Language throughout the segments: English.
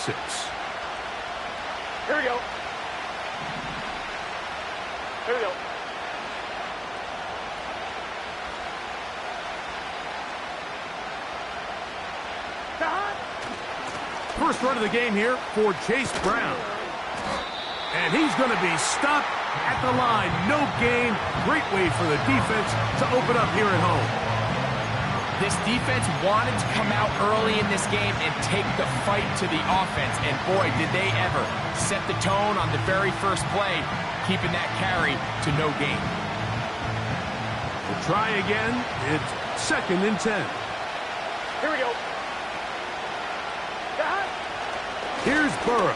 26. Here we go. Here we go. First run of the game here for Chase Brown. And he's going to be stopped at the line. No gain. Great way for the defense to open up here at home. This defense wanted to come out early in this game and take the fight to the offense. And boy, did they ever set the tone on the very first play, keeping that carry to no gain. We'll try again. It's 2nd and 10. Here we go. Here's Burrow.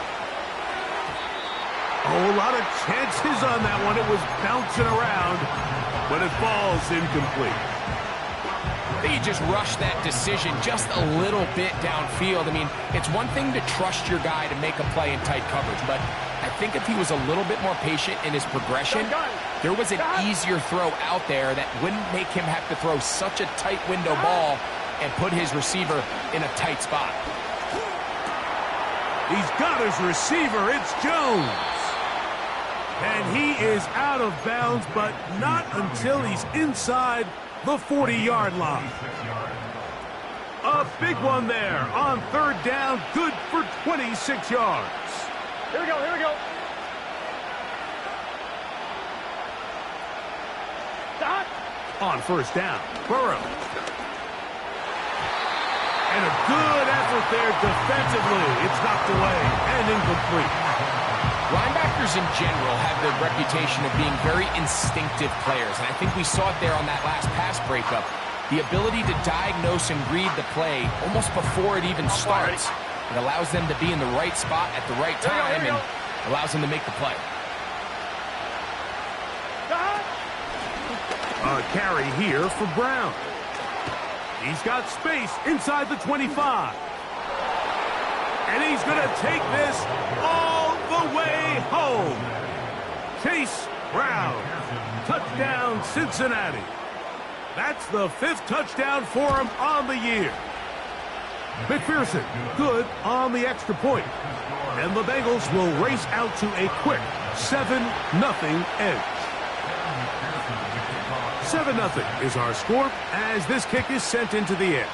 Oh, a lot of chances on that one. It was bouncing around, but it falls incomplete. I think he just rushed that decision just a little bit downfield. I mean, it's one thing to trust your guy to make a play in tight coverage, but I think if he was a little bit more patient in his progression, there was an easier throw out there that wouldn't make him have to throw such a tight window ball and put his receiver in a tight spot. He's got his receiver. It's Jones. And he is out of bounds, but not until he's inside the 40-yard line. A big one there on 3rd down. Good for 26 yards. Here we go. Here we go. On 1st down, Burrow. And a good effort there defensively. It's knocked away and incomplete. Linebackers in general have the reputation of being very instinctive players, and I think we saw it there on that last pass breakup. The ability to diagnose and read the play almost before it even starts. It allows them to be in the right spot at the right time and allows them to make the play. A carry here for Brown. He's got space inside the 25. And he's going to take this all the way home. Chase Brown. Touchdown, Cincinnati. That's the 5th touchdown for him on the year. McPherson, good on the extra point. And the Bengals will race out to a quick 7-0 edge. 7-0 is our score as this kick is sent into the air.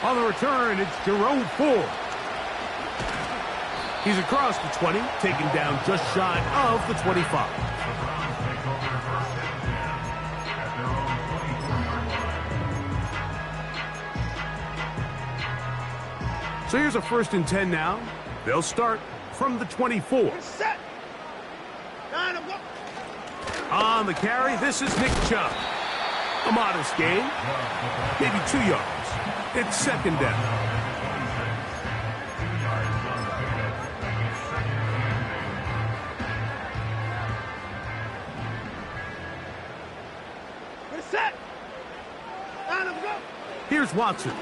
On the return, it's Jerome Ford. He's across the 20, taken down just shy of the 25. So here's a 1st and 10 now. They'll start from the 24. Set. On the carry, this is Nick Chubb. A modest gain, maybe 2 yards. It's 2nd down. We're set. Here's Watson.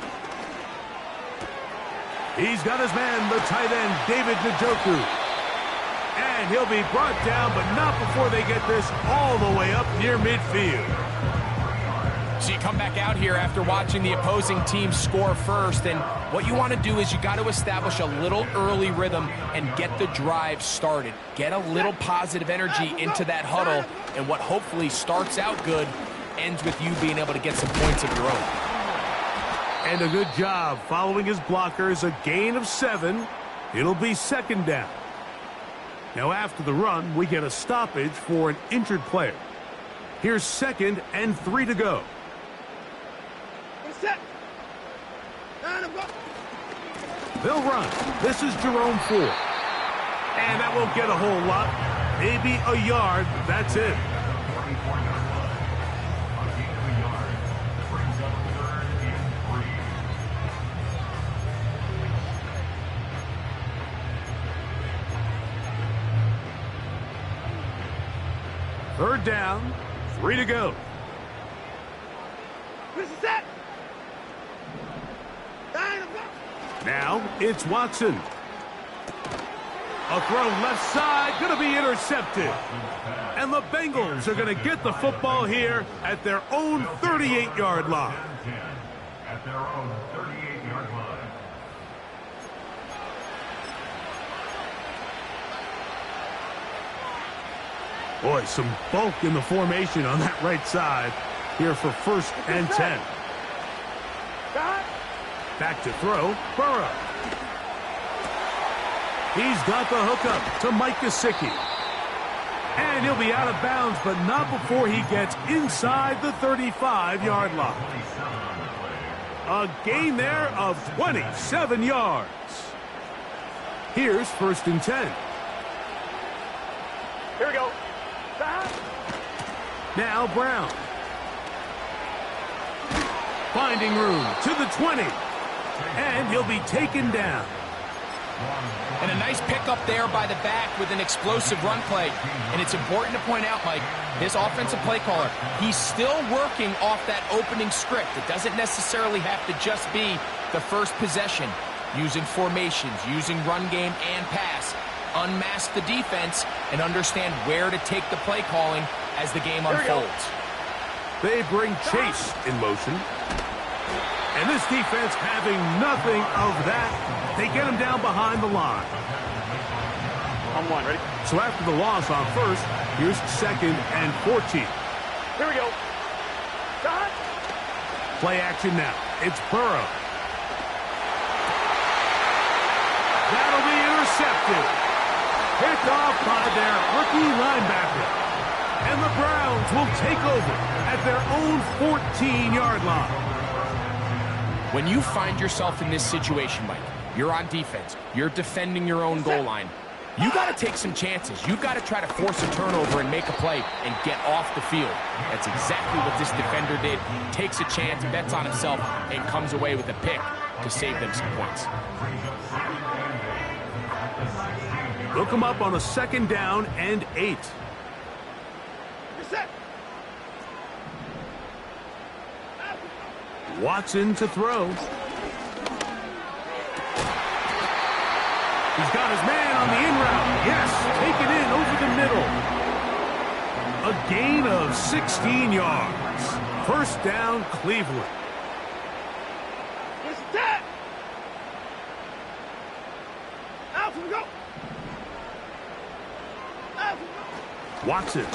He's got his man, the tight end, David Njoku. And he'll be brought down, but not before they get this all the way up near midfield. So you come back out here after watching the opposing team score first, and what you want to do is you got to establish a little early rhythm and get the drive started. Get a little positive energy into that huddle, and what hopefully starts out good ends with you being able to get some points of your own. And a good job following his blockers, a gain of 7. It'll be 2nd down. Now after the run, we get a stoppage for an injured player. Here's 2nd and 3 to go. They'll run. This is Jerome Ford. And that won't get a whole lot. Maybe a yard. That's it. Third down, 3 to go. Now it's Watson. A throw left side, going to be intercepted. And the Bengals are going to get the football here at their own 38-yard line. Boy, some bulk in the formation on that right side here for 1st and 10. Back to throw, Burrow. He's got the hookup to Mike Gesicki. And he'll be out of bounds, but not before he gets inside the 35-yard line. A gain there of 27 yards. Here's 1st and 10. Here we go. Now Brown. Finding room to the 20. And he'll be taken down. And a nice pickup there by the back with an explosive run play. And it's important to point out, Mike, this offensive play caller, he's still working off that opening script. It doesn't necessarily have to just be the first possession. Using formations, using run game and pass. Unmask the defense and understand where to take the play calling as the game unfolds. They bring Chase in motion. And this defense having nothing of that. They get him down behind the line. On one, ready? So after the loss on 1st, here's 2nd and 14. Here we go. Play action now. It's Burrow. That'll be intercepted. Picked off by their rookie linebacker. And the Browns will take over at their own 14-yard line. When you find yourself in this situation, Mike, you're on defense, you're defending your own goal line, you got to take some chances. You've got to try to force a turnover and make a play and get off the field. That's exactly what this defender did. Takes a chance, bets on himself, and comes away with a pick to save them some points. They'll come up on a 2nd down and 8. Watson to throw. He's got his man on the in route. Yes, take it in over the middle. A gain of 16 yards. 1st down, Cleveland. Watson.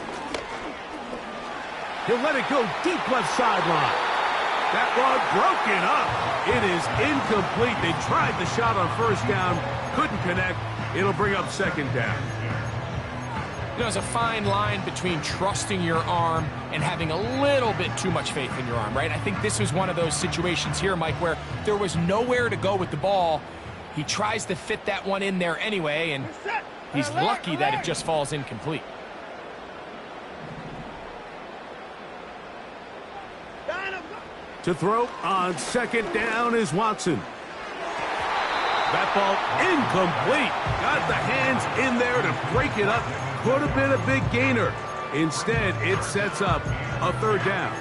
He'll let it go deep left sideline. That one broken up. It is incomplete. They tried the shot on 1st down. Couldn't connect. It'll bring up 2nd down. You know, there's a fine line between trusting your arm and having a little bit too much faith in your arm, right? I think this was one of those situations here, Mike, where there was nowhere to go with the ball. He tries to fit that one in there anyway, and he's lucky that it just falls incomplete. To throw on 2nd down is Watson. That ball incomplete. Got the hands in there to break it up. Could have been a big gainer. Instead, it sets up a 3rd down.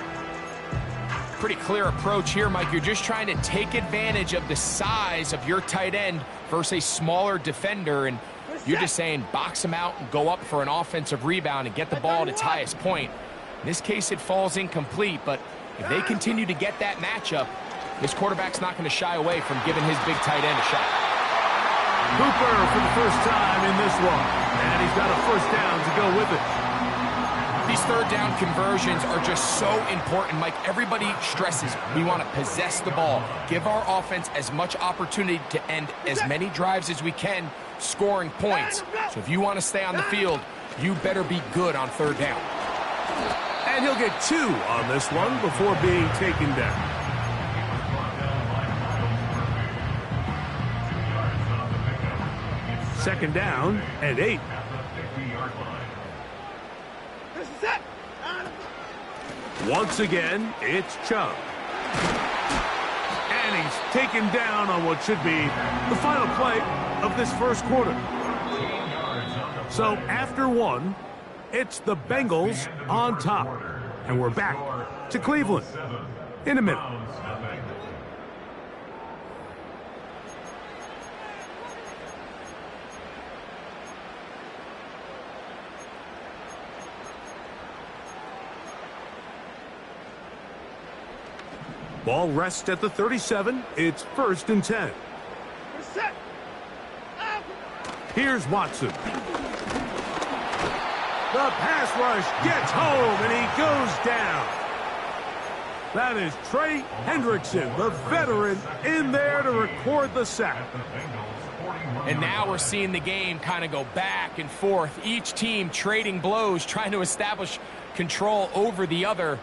Pretty clear approach here, Mike. You're just trying to take advantage of the size of your tight end versus a smaller defender, and you're just saying box him out and go up for an offensive rebound and get the ball at its highest point. In this case, it falls incomplete, but if they continue to get that matchup, this quarterback's not going to shy away from giving his big tight end a shot. Cooper for the 1st time in this one, and he's got a 1st down to go with it. These 3rd down conversions are just so important, Mike. Everybody stresses we want to possess the ball, give our offense as much opportunity to end as many drives as we can, scoring points. So if you want to stay on the field, you better be good on 3rd down. And he'll get 2 on this one before being taken down. Second down and 8. Once again, it's Chubb. And he's taken down on what should be the final play of this 1st quarter. So after 1, it's the Bengals on top. And we're back to Cleveland in a minute. Ball rests at the 37. It's 1st and 10. Here's Watson. The pass rush gets home, and he goes down. That is Trey Hendrickson, the veteran, in there to record the sack. And now we're seeing the game kind of go back and forth. Each team trading blows, trying to establish control over the other.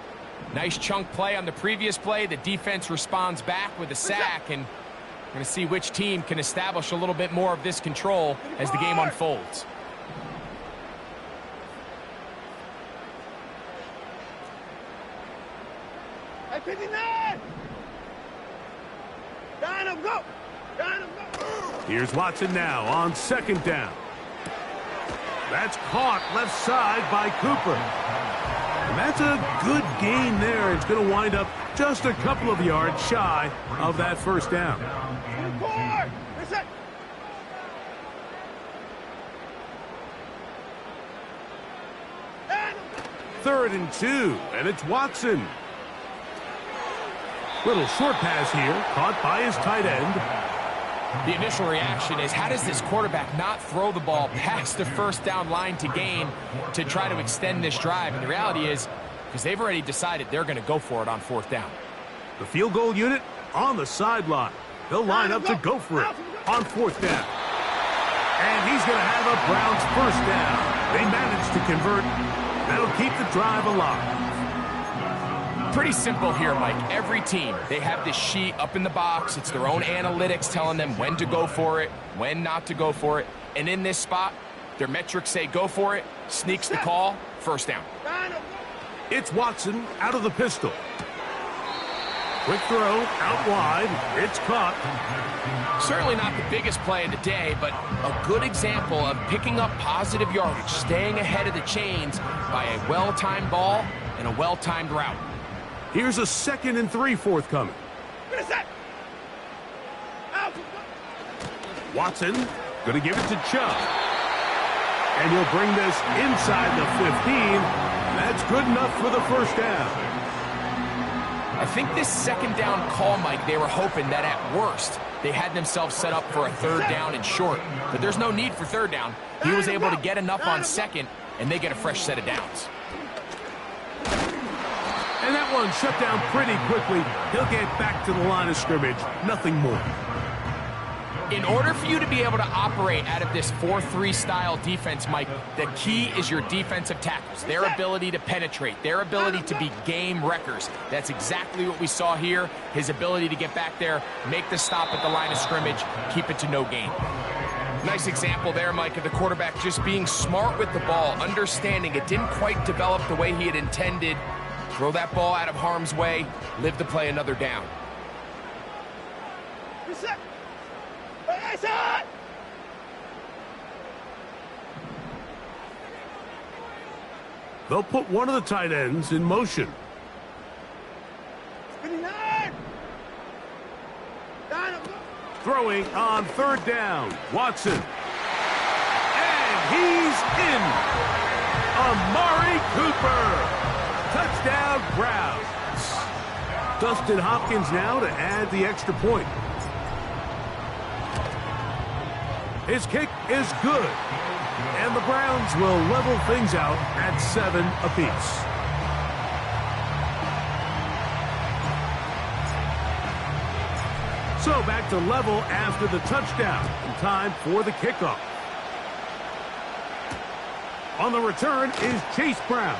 Nice chunk play on the previous play. The defense responds back with a sack, and we're going to see which team can establish a little bit more of this control as the game unfolds. Hey, 59! Down, go! Down, go! Here's Watson now on second down. That's caught left side by Cooper. And that's a good gain there. It's going to wind up just a couple of yards shy of that first down. Third and 2, and it's Watson. Little short pass here, caught by his tight end. The initial reaction is, how does this quarterback not throw the ball past the first down line to gain to try to extend this drive? And the reality is, because they've already decided they're going to go for it on fourth down. The field goal unit on the sideline. They'll line up to go for it on fourth down. And he's going to have a Browns first down. They managed to convert. That'll keep the drive alive. Pretty simple here, Mike. Every team, they have this sheet up in the box. It's their own analytics telling them when to go for it, when not to go for it. And in this spot, their metrics say go for it, sneaks the call, first down. It's Watson out of the pistol. Quick throw, out wide. It's caught. Certainly not the biggest play of the day, but a good example of picking up positive yardage, staying ahead of the chains by a well-timed ball and a well-timed route. Here's a 2nd and 3 forthcoming. Watson going to give it to Chubb. And he'll bring this inside the 15. That's good enough for the first down. I think this second down call, Mike, they were hoping that at worst they had themselves set up for a third down and short. But there's no need for third down. He was able to get enough on second, and they get a fresh set of downs. And that one shut down pretty quickly. He'll get back to the line of scrimmage. Nothing more. In order for you to be able to operate out of this 4-3 style defense, Mike, the key is your defensive tackles, their ability to penetrate, their ability to be game wreckers. That's exactly what we saw here, his ability to get back there, make the stop at the line of scrimmage, keep it to no gain. Nice example there, Mike, of the quarterback just being smart with the ball, understanding it didn't quite develop the way he had intended. Throw that ball out of harm's way, live to play another down. They'll put one of the tight ends in motion. Throwing on third down, Watson. And he's in. Amari Cooper. Touchdown, Browns. Dustin Hopkins now to add the extra point. His kick is good. And the Browns will level things out at 7 apiece. So back to level after the touchdown. And time for the kickoff. On the return is Chase Brown.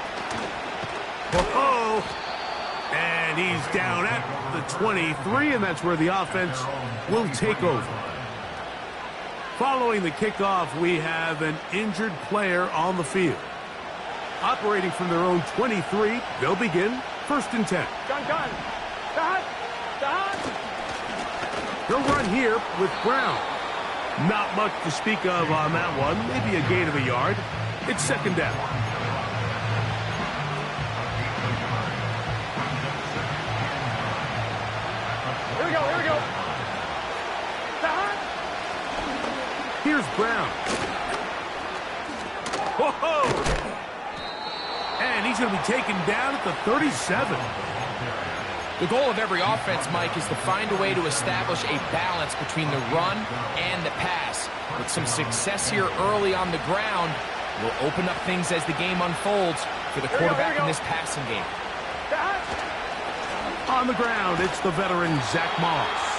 Oh, and he's down at the 23, and that's where the offense will take over. Following the kickoff, we have an injured player on the field. Operating from their own 23, they'll begin 1st and 10. Gun. He'll run here with Brown. Not much to speak of on that one. Maybe a gain of a yard. It's 2nd down. Here we go. Here's Brown. Whoa! And he's going to be taken down at the 37. The goal of every offense, Mike, is to find a way to establish a balance between the run and the pass. With some success here early on the ground, will open up things as the game unfolds for the quarterback in this passing game. On the ground, it's the veteran Zach Moss.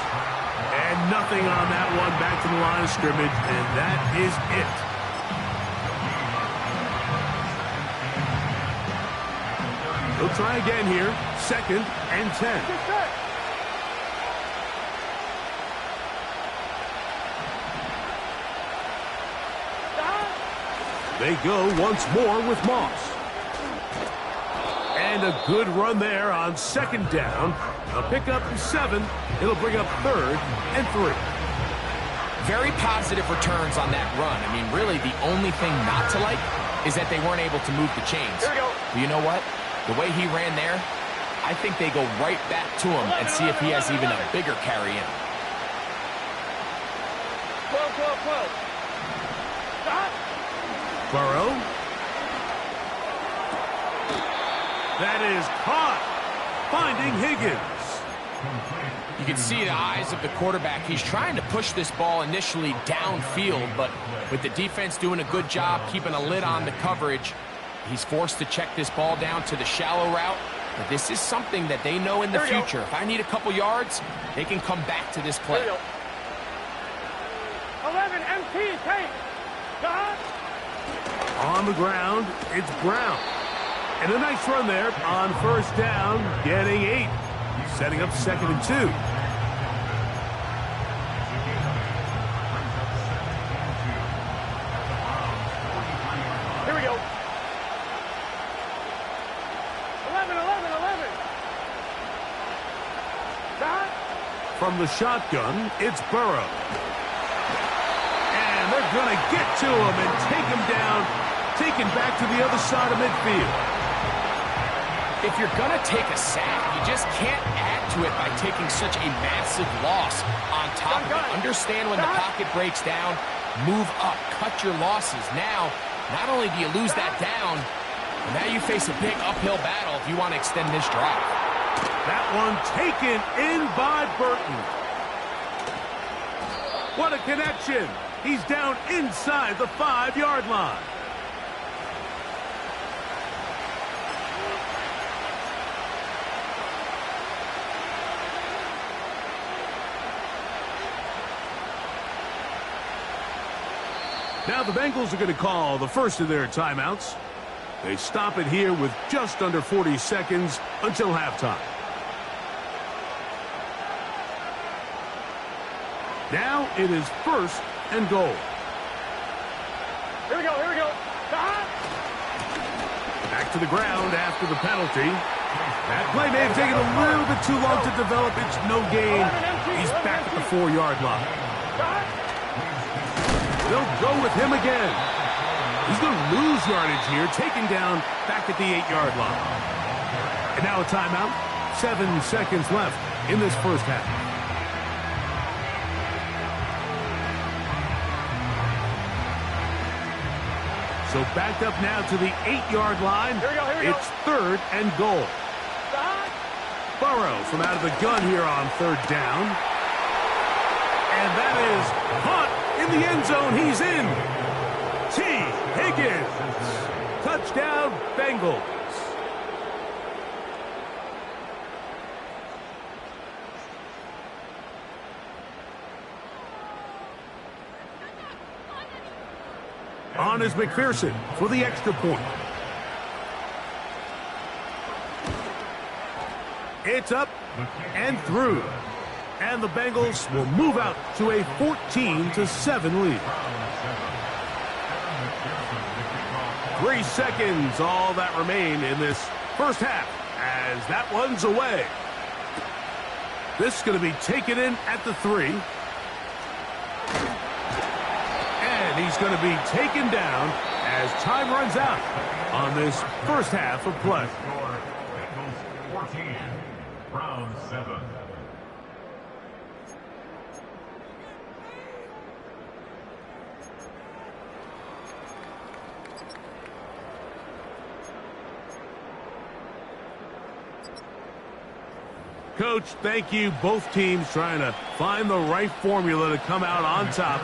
And nothing on that one, back to the line of scrimmage, and that is it. He'll try again here, 2nd and 10. They go once more with Moss. And a good run there on 2nd down. A pickup 7. It'll bring up 3rd and 3. Very positive returns on that run. I mean, really, the only thing not to like is that they weren't able to move the chains. Here we go. But you know what? The way he ran there, I think they go right back to him and see if he has even a bigger carry in. 12, 12, 12. Stop. Burrow. That is caught. Finding Higgins. You can see the eyes of the quarterback. He's trying to push this ball initially downfield, but with the defense doing a good job keeping a lid on the coverage, he's forced to check this ball down to the shallow route. But this is something that they know in the future. If I need a couple yards, they can come back to this play. 11, MT, take. God. On the ground, it's Brown. And a nice run there on 1st down, getting 8. Setting up 2nd and 2. Here we go. 11, 11, 11. God. From the shotgun, it's Burrow. And they're going to get to him and take him down, taken back to the other side of midfield. If you're going to take a sack, you just can't add to it by taking such a massive loss on top of it. Understand when the pocket breaks down, move up, cut your losses. Now, not only do you lose that down, but now you face a big uphill battle if you want to extend this drive. That one taken in by Burton. What a connection. He's down inside the 5-yard line. Now the Bengals are going to call the first of their timeouts. They stop it here with just under 40 seconds until halftime. Now it is 1st and goal. Here we go, here we go. God. Back to the ground after the penalty. That play may have taken a little bit too long to develop. It's no gain. He's back at the 4-yard line. God. They'll go with him again. He's going to lose yardage here, taken down back at the 8-yard line. And now a timeout. 7 seconds left in this first half. So backed up now to the 8-yard line. Here we go, here we go. It's 3rd and goal. God. Burrow from out of the gun here on 3rd down. And that is caught in the end zone. He's in. T. Higgins. Touchdown, Bengals. On is McPherson for the extra point. It's up and through. And the Bengals will move out to a 14-7 lead. 3 seconds, all that remain in this first half as that one's away. This is going to be taken in at the 3. And he's going to be taken down as time runs out on this first half of play. 14, round 7. Coach, thank you. Both teams trying to find the right formula to come out on top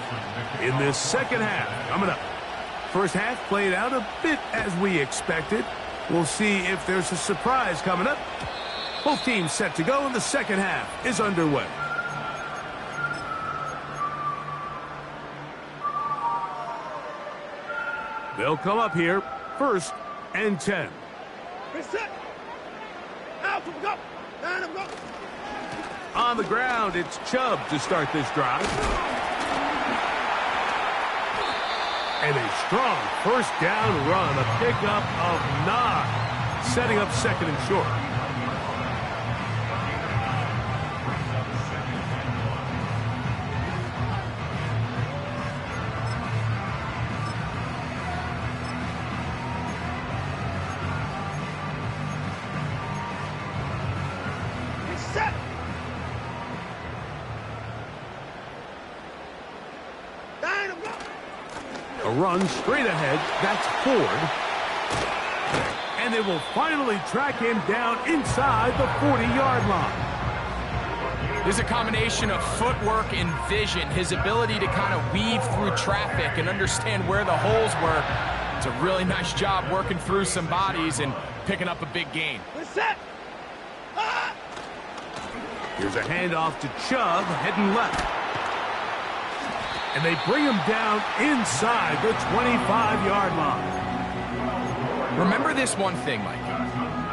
in this second half. Coming up. First half played out a bit as we expected. We'll see if there's a surprise coming up. Both teams set to go, and the second half is underway. They'll come up here, 1st and 10. Reset. Out, go. Down, go. On the ground, it's Chubb to start this drive. And a strong first down run, a pickup of 9, setting up 2nd and short. Set. Down, go. A run straight ahead, that's Ford. And they will finally track him down inside the 40-yard line. There's a combination of footwork and vision, his ability to kind of weave through traffic and understand where the holes were. It's a really nice job working through some bodies and picking up a big gain. Reset. Ah. Here's a handoff to Chubb, heading left. And they bring him down inside the 25-yard line. Remember this one thing, Mike.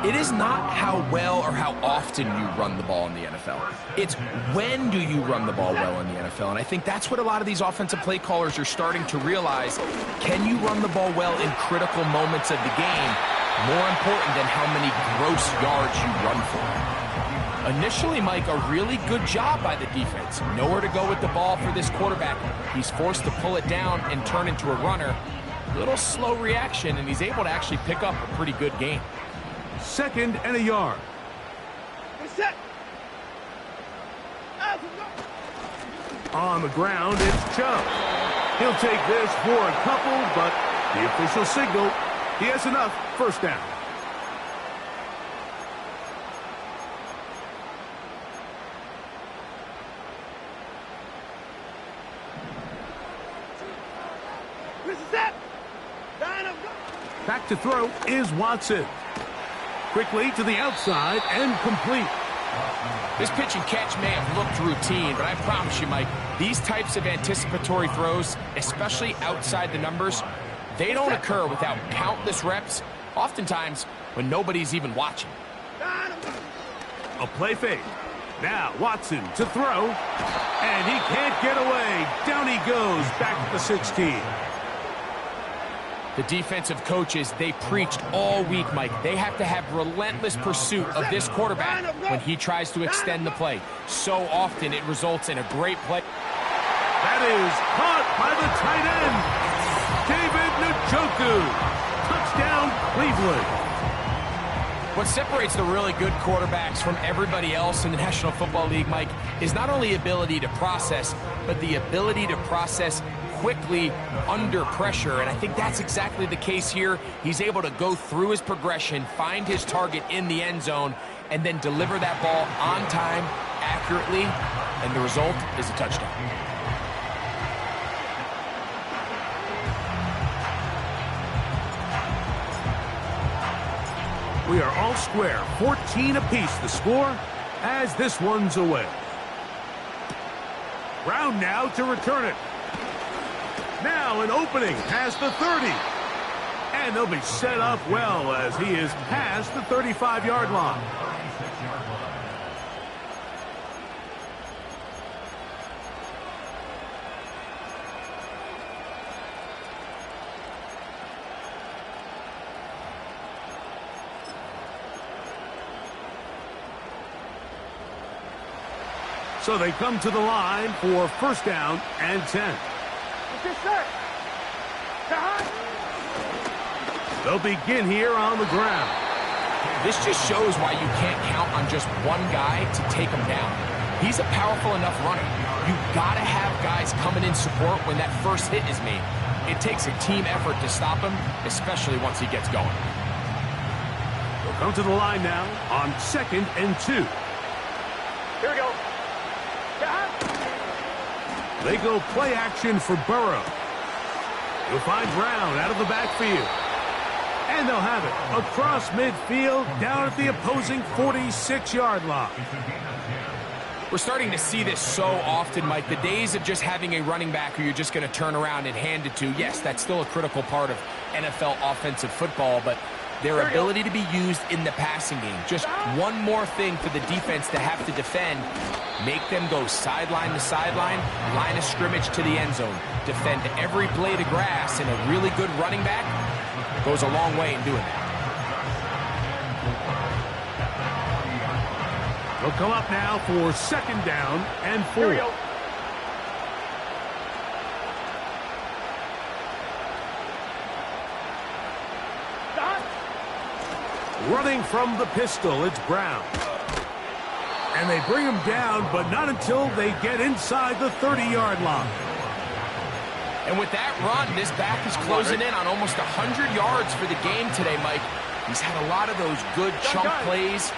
It is not how well or how often you run the ball in the NFL. It's when do you run the ball well in the NFL. And I think that's what a lot of these offensive play callers are starting to realize. Can you run the ball well in critical moments of the game? More important than how many gross yards you run for. Initially, Mike, a really good job by the defense. Nowhere to go with the ball for this quarterback. He's forced to pull it down and turn into a runner. A little slow reaction, and he's able to actually pick up a pretty good gain. 2nd and a yard. Reset. Out, go. On the ground, it's Chubb. He'll take this for a couple, but the official signal, he has enough. 1st down. Reset. Down, go. Back to throw is Watson. Quickly to the outside and complete. This pitch and catch may have looked routine, but I promise you, Mike, these types of anticipatory throws, especially outside the numbers, they don't occur without countless reps, oftentimes when nobody's even watching. A play fake. Now Watson to throw. And he can't get away. Down he goes back to the 16. The defensive coaches, they preached all week, Mike. They have to have relentless pursuit of this quarterback when he tries to extend the play. So often it results in a great play. That is caught by the tight end, David Njoku. Touchdown, Cleveland. What separates the really good quarterbacks from everybody else in the National Football League, Mike, is not only ability to process, but the ability to process quickly under pressure, and I think that's exactly the case here. He's able to go through his progression, find his target in the end zone, and then deliver that ball on time, accurately, and the result is a touchdown. We are all square, 14 apiece the score as this one's away. Brown now to return it. Now an opening past the 30. And they'll be set up well as he is past the 35-yard line. So they come to the line for 1st down and 10. They'll begin here on the ground. This just shows why you can't count on just one guy to take him down. He's a powerful enough runner. You've got to have guys coming in support when that first hit is made. It takes a team effort to stop him, especially once he gets going. They'll come to the line now on 2nd and 2. Here we go. They go play action for Burrow. He'll find Brown out of the backfield. And they'll have it across midfield down at the opposing 46-yard line. We're starting to see this so often, Mike. The days of just having a running back who you're just going to turn around and hand it to, yes, that's still a critical part of NFL offensive football, but their ability to be used in the passing game, just one more thing for the defense to have to defend, make them go sideline to sideline, line of scrimmage to the end zone, defend every blade of grass, and a really good running back goes a long way in doing that. They'll come up now for 2nd down and 4. Here we go. Stop. Running from the pistol, it's Brown. And they bring him down, but not until they get inside the 30-yard line. And with that run, this back is closing in on almost 100 yards for the game today, Mike. He's had a lot of those good chunk plays.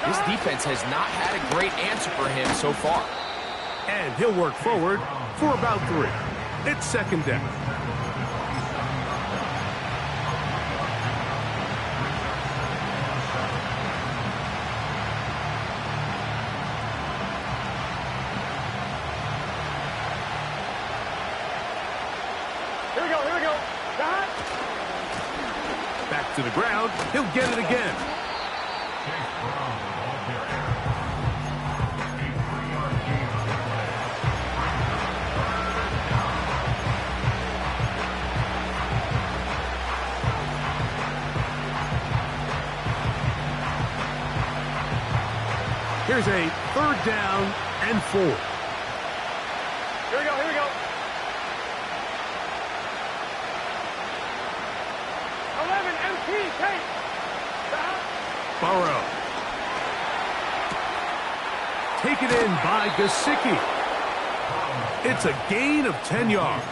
This defense has not had a great answer for him so far. And he'll work forward for about 3. It's 2nd down. Here we go, here we go. Stop. Back to the ground. He'll get it again. Here's a 3rd down and 4. Here we go, here we go. 11 MT, take. Stop. Burrow. Taken in by Gesicki. It's a gain of 10 yards.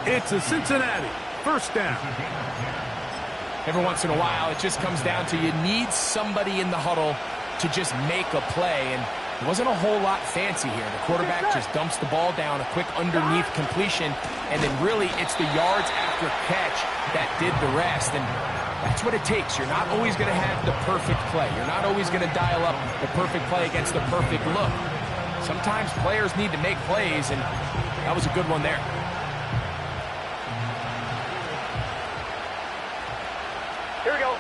It's a Cincinnati 1st down. Every once in a while, it just comes down to you need somebody in the huddle to just make a play, and it wasn't a whole lot fancy here. The quarterback just dumps the ball down, a quick underneath completion, and then really it's the yards after catch that did the rest, and that's what it takes. You're not always going to have the perfect play. You're not always going to dial up the perfect play against the perfect look. Sometimes players need to make plays, and that was a good one there. Here we go.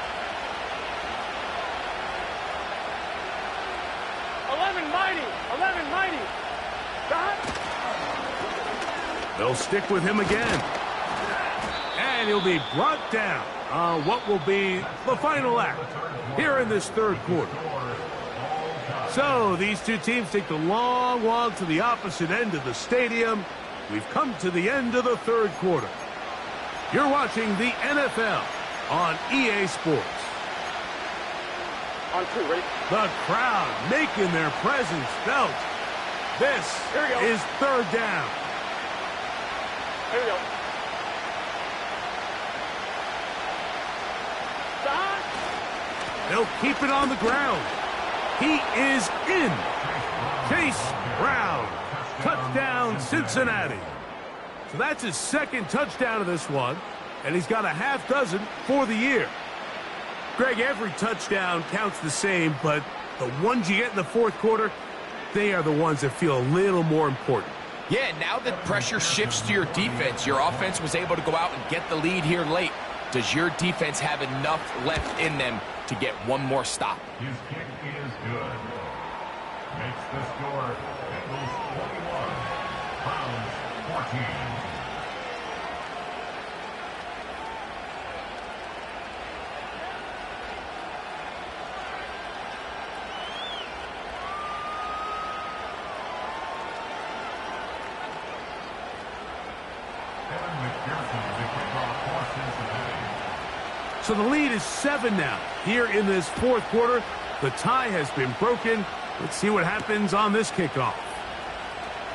11 mighty. 11 mighty. Stop. They'll stick with him again. And he'll be brought down on what will be the final act here in this 3rd quarter. So these two teams take the long walk to the opposite end of the stadium. We've come to the end of the 3rd quarter. You're watching the NFL on EA Sports. On 2, ready? The crowd making their presence felt. This is 3rd down. Here we go. Stop. They'll keep it on the ground. He is in. Chase Brown. Touchdown, Cincinnati. So that's his 2nd touchdown of this one, and he's got a half dozen for the year. Greg, every touchdown counts the same, but the ones you get in the 4th quarter, they are the ones that feel a little more important. Yeah, now that pressure shifts to your defense, your offense was able to go out and get the lead here late. Does your defense have enough left in them to get one more stop? His kick is good. Makes the score Bengals 41, Browns 14. So the lead is 7 now. Here in this 4th quarter, the tie has been broken. Let's see what happens on this kickoff.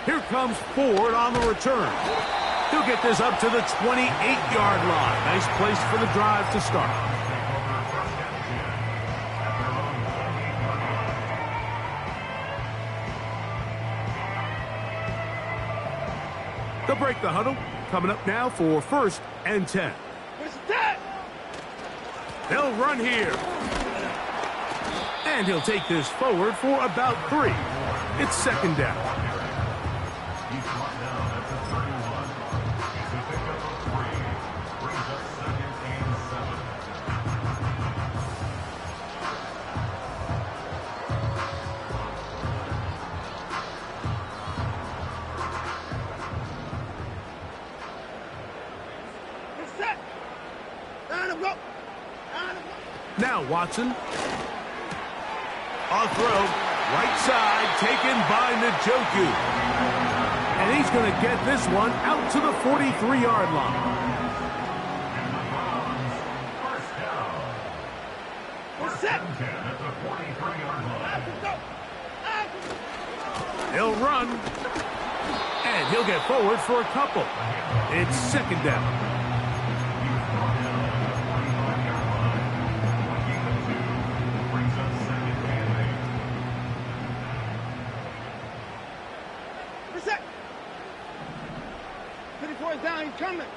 Here comes Ford on the return. He'll get this up to the 28-yard line. Nice place for the drive to start. They'll break the huddle. coming up now for 1st and 10. What's that? They'll run here. And he'll take this forward for about 3. It's 2nd down. He's brought down at the 31. It's a pickup of 3. Brings up 2nd and 7. What's that? Down and go. Now Watson. A throw, right side, taken by Njoku. And he's going to get this one out to the 43-yard line. And the Browns, 1st down. What's 1st that? and 10 at the 43-yard line. He'll run. And he'll get forward for a couple. It's 2nd down. Down, he's coming.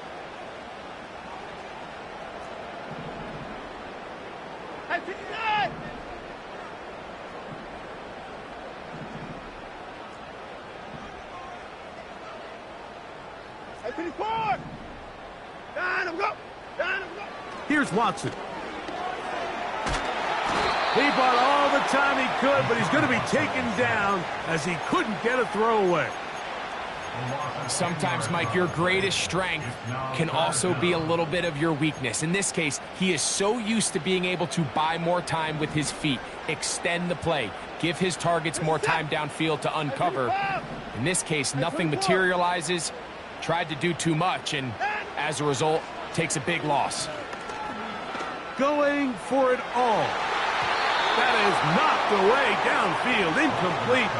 Hey, 59! Hey, 54! Down and go! Down and go! Here's Watson. He bought all the time he could, but he's going to be taken down as he couldn't get a throwaway. Sometimes, Mike, your greatest strength can also be a little bit of your weakness. In this case, he is so used to being able to buy more time with his feet, extend the play, give his targets more time downfield to uncover. In this case, nothing materializes, tried to do too much, and as a result, takes a big loss. Going for it all. That is knocked away downfield, incomplete.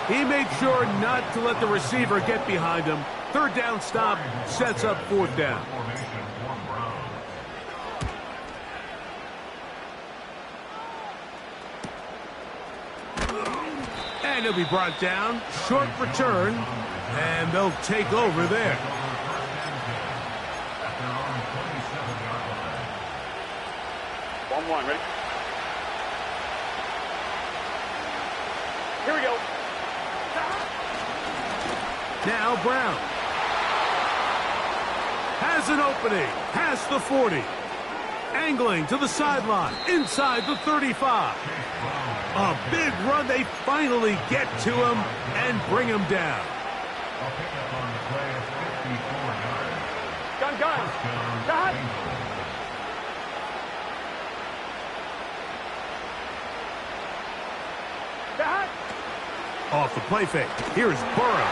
He made sure not to let the receiver get behind him. 3rd down stop sets up 4th down. And he'll be brought down. Short return. And they'll take over there. One, ready? Here we go. Now Brown has an opening past the 40. Angling to the sideline inside the 35. A big run. They finally get to him and bring him down. Gun. Off the play fake. Here's Burrow.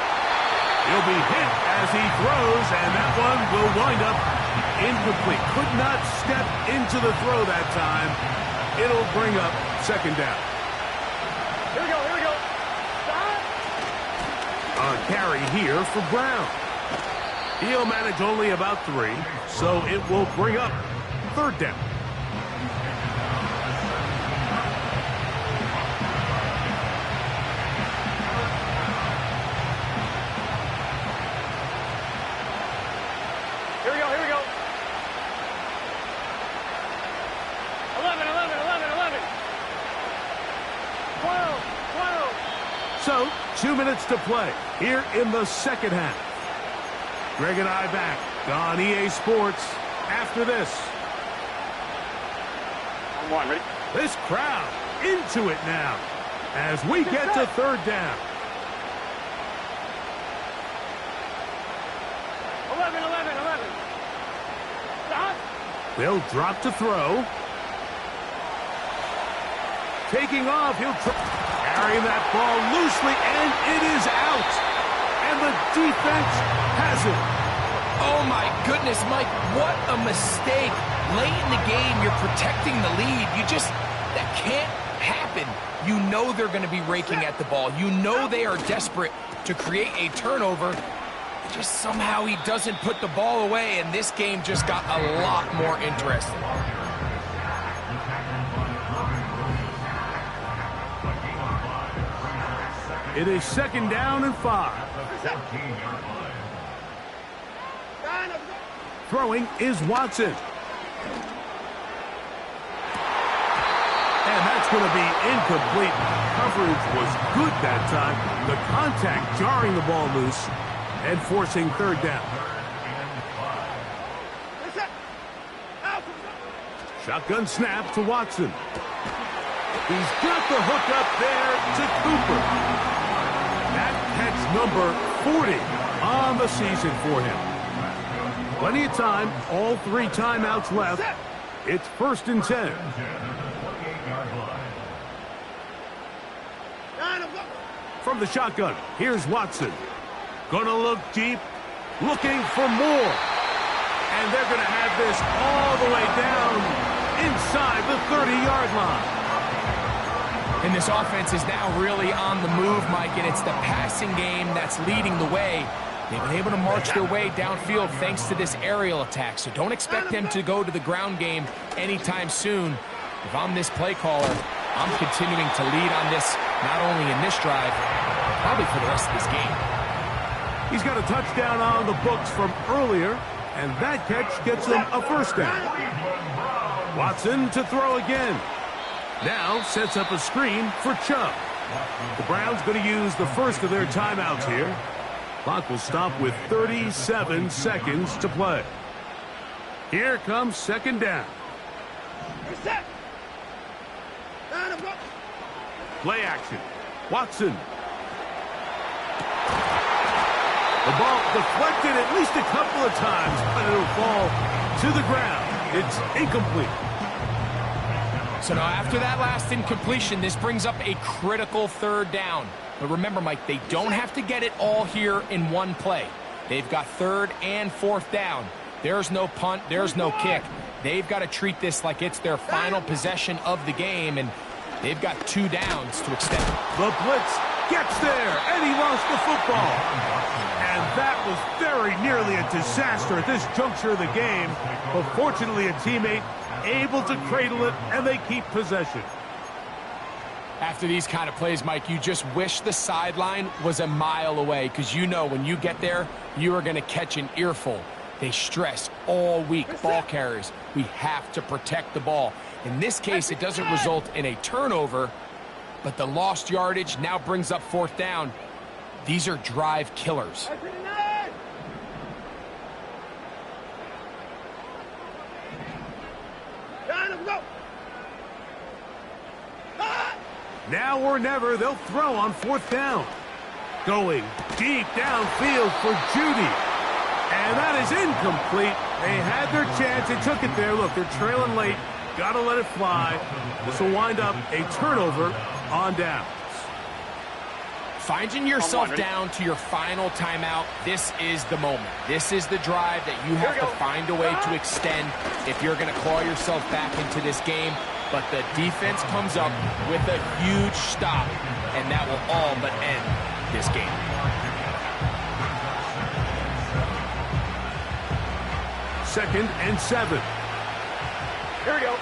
He'll be hit as he throws, and that one will wind up incomplete. Could not step into the throw that time. It'll bring up 2nd down. Here we go. A carry here for Brown. He'll manage only about 3, so it will bring up 3rd down. Here we go. 11. 12. So, 2 minutes to play here in the 2nd half. Greg and I back on EA Sports after this. On 1, ready? This crowd into it now as we get to 3rd down. 11. Stop. They'll drop to throw. Taking off, he'll carrying that ball loosely, and it is out. And the defense has it. Oh, my goodness, Mike, what a mistake. Late in the game, you're protecting the lead. That can't happen. You know they're going to be raking at the ball. You know they are desperate to create a turnover. Just somehow he doesn't put the ball away, and this game just got a lot more interesting. It is 2nd down and 5. Throwing is Watson. And that's going to be incomplete. Coverage was good that time. The contact jarring the ball loose and forcing third down. Shotgun snap to Watson. He's got the hook up there to Cooper. That catch number 40 on the season for him. Plenty of time, all 3 timeouts left. It's 1st and 10. From the shotgun, here's Watson. Gonna look deep, looking for more. And they're gonna have this all the way down inside the 30-yard line. And this offense is now really on the move, Mike, and it's the passing game that's leading the way. They've been able to march their way downfield thanks to this aerial attack, so don't expect them to go to the ground game anytime soon. If I'm this play caller, I'm continuing to lead on this, not only in this drive, but probably for the rest of this game. He's got a touchdown on the books from earlier, and that catch gets him a 1st down. Watson to throw again. Now sets up a screen for Chubb. The Browns going to use the first of their timeouts here. Clock will stop with 37 seconds to play. Here comes 2nd down. Play action. Watson. The ball deflected at least a couple of times, but it'll fall to the ground. It's incomplete. So now after that last incompletion, this brings up a critical 3rd down. But remember, Mike, they don't have to get it all here in one play. They've got 3rd and 4th down. There's no punt. There's no kick. They've got to treat this like it's their final possession of the game, and they've got 2 downs to extend. The blitz gets there, and he lost the football. And that was very nearly a disaster at this juncture of the game. But fortunately, a teammate able to cradle it, and they keep possession. After these kind of plays, Mike, you just wish the sideline was a mile away, because you know when you get there, you are going to catch an earful. They stress all week, ball carriers. We have to protect the ball. In this case, it doesn't result in a turnover, but the lost yardage now brings up 4th down. These are drive killers. Now or never, they'll throw on 4th down. Going deep downfield for Judy. And that is incomplete. They had their chance. They took it there. Look, they're trailing late. Got to let it fly. This will wind up a turnover on downs. Finding yourself down to your final timeout, this is the moment. This is the drive that you have to find a way to extend if you're going to claw yourself back into this game. But the defense comes up with a huge stop, and that will all but end this game. Second and 7. Here we go.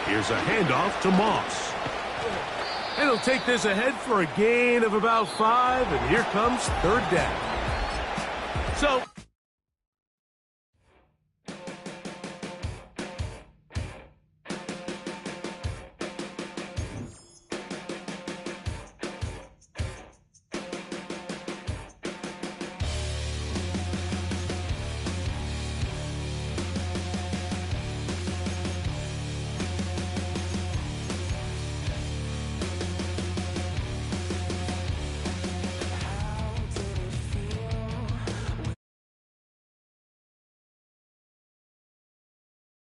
Here's a handoff to Moss. And he'll take this ahead for a gain of about 5, and here comes 3rd down. So